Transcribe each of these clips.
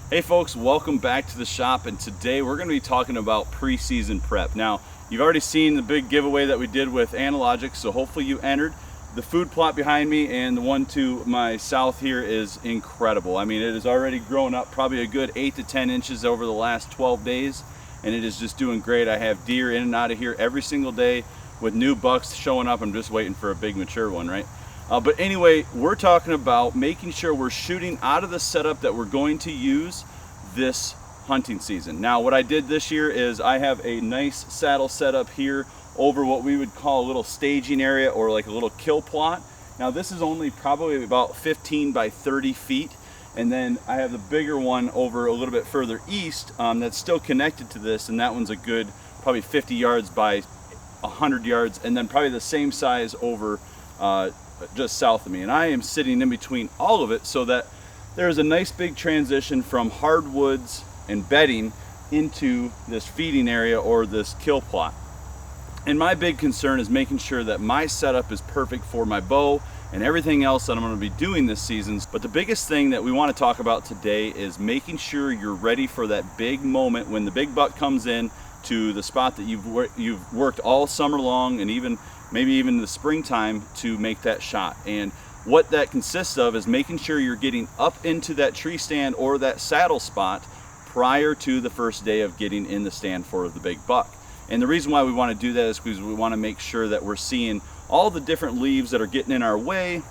Hey folks, welcome back to the shop, and today we're going to be talking about preseason prep. Now, you've already seen the big giveaway that we did with Analogic, so hopefully you entered. The food plot behind me and the one to my south here is incredible. I mean, it has already grown up probably a good 8 to 10 inches over the last 12 days, and it is just doing great. I have deer in and out of here every single day with new bucks showing up. I'm just waiting for a big mature one, right? But anyway, we're talking about making sure we're shooting out of the setup that we're going to use this hunting season. Now, what I did this year is I have a nice saddle set up here over what we would call a little staging area or like a little kill plot. Now, this is only probably about 15 by 30 feet. And then I have the bigger one over a little bit further east that's still connected to this, and that one's a good probably 50 yards by 100 yards, and then probably the same size over just south of me. And I am sitting in between all of it so that there's a nice big transition from hardwoods and bedding into this feeding area or this kill plot. And my big concern is making sure that my setup is perfect for my bow and everything else that I'm going to be doing this season. But the biggest thing that we want to talk about today is making sure you're ready for that big moment when the big buck comes in to the spot that you've worked all summer long, and maybe even in the springtime, to make that shot. And what that consists of is making sure you're getting up into that tree stand or that saddle spot prior to the first day of getting in the stand for the big buck. And the reason why we want to do that is because we want to make sure that we're seeing all the different leaves that are getting in our way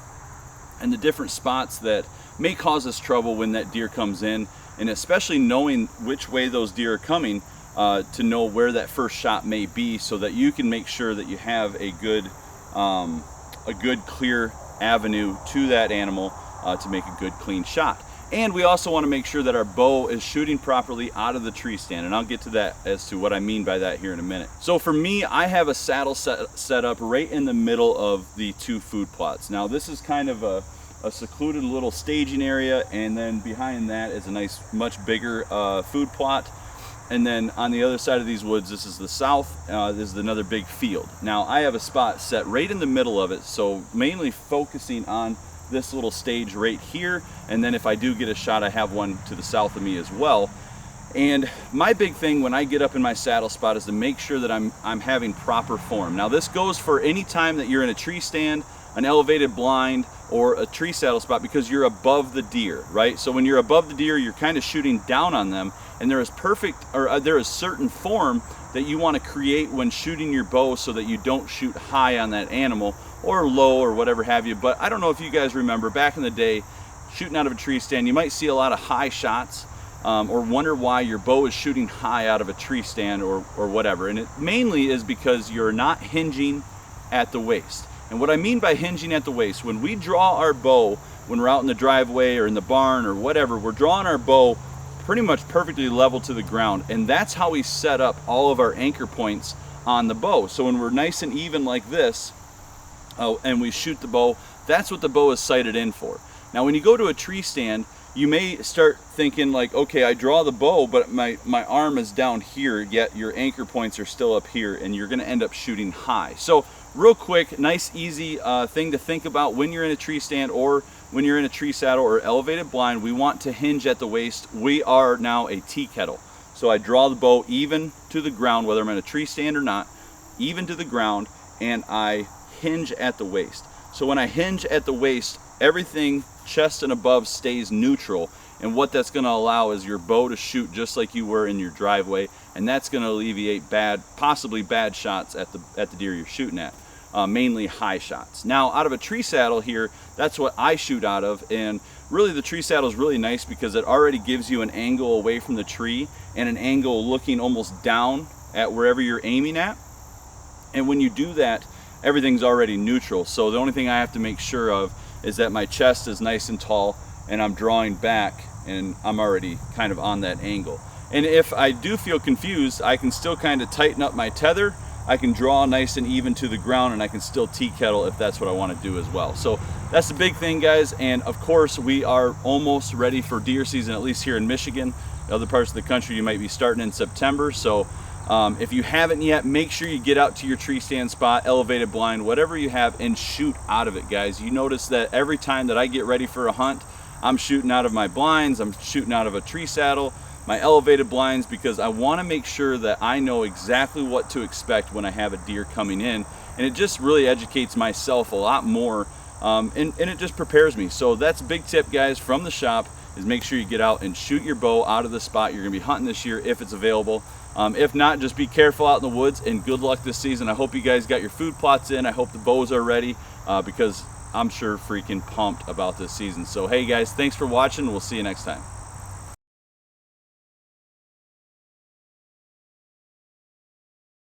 and the different spots that may cause us trouble when that deer comes in, and especially knowing which way those deer are coming to know where that first shot may be, so that you can make sure that you have a good clear avenue to that animal to make a good clean shot. And we also want to make sure that our bow is shooting properly out of the tree stand, and I'll get to that as to what I mean by that here in a minute. So for me, I have a saddle set up right in the middle of the two food plots. Now, this is kind of a secluded little staging area, and then behind that is a nice, much bigger food plot. And then on the other side of these woods, this is the south, this is another big field. Now, I have a spot set right in the middle of it, so mainly focusing on this little stage right here, and then if I do get a shot, I have one to the south of me as well. And my big thing when I get up in my saddle spot is to make sure that I'm having proper form. Now, this goes for any time that you're in a tree stand, an elevated blind, or a tree saddle spot, because you're above the deer, right? So when you're above the deer, you're kind of shooting down on them, and there is certain form that you want to create when shooting your bow so that you don't shoot high on that animal or low or whatever have you. But I don't know if you guys remember back in the day, shooting out of a tree stand, you might see a lot of high shots or wonder why your bow is shooting high out of a tree stand or whatever. And it mainly is because you're not hinging at the waist. And what I mean by hinging at the waist, when we draw our bow, when we're out in the driveway or in the barn or whatever, we're drawing our bow pretty much perfectly level to the ground, and that's how we set up all of our anchor points on the bow. So when we're nice and even like this, and we shoot the bow, that's what the bow is sighted in for. Now, when you go to a tree stand, you may start thinking like, okay, I draw the bow, but my arm is down here, yet your anchor points are still up here, and you're gonna end up shooting high. So real quick, nice, easy thing to think about when you're in a tree stand or when you're in a tree saddle or elevated blind. We want to hinge at the waist. We are now a tea kettle. So I draw the bow even to the ground, whether I'm in a tree stand or not, even to the ground, and I hinge at the waist. So when I hinge at the waist, everything chest and above stays neutral, and what that's going to allow is your bow to shoot just like you were in your driveway, and that's going to alleviate possibly bad shots at the deer you're shooting at, mainly high shots. Now, out of a tree saddle here, that's what I shoot out of, and really the tree saddle is really nice because it already gives you an angle away from the tree and an angle looking almost down at wherever you're aiming at. And when you do that, everything's already neutral. So the only thing I have to make sure of is that my chest is nice and tall and I'm drawing back and I'm already kind of on that angle. And if I do feel confused, I can still kind of tighten up my tether. I can draw nice and even to the ground, and I can still tea kettle if that's what I want to do as well. So that's the big thing, guys. And of course, we are almost ready for deer season, at least here in Michigan. In other parts of the country, you might be starting in September. So if you haven't yet, make sure you get out to your tree stand spot, elevated blind, whatever you have, and shoot out of it, guys. You notice that every time that I get ready for a hunt, I'm shooting out of my blinds, I'm shooting out of a tree saddle, my elevated blinds, because I want to make sure that I know exactly what to expect when I have a deer coming in, and it just really educates myself a lot more, and it just prepares me. So that's a big tip, guys, from the shop, is make sure you get out and shoot your bow out of the spot you're gonna be hunting this year if it's available. If not, just be careful out in the woods, and good luck this season. I hope you guys got your food plots in. I hope the bows are ready, because I'm sure freaking pumped about this season. So hey guys, thanks for watching. We'll see you next time.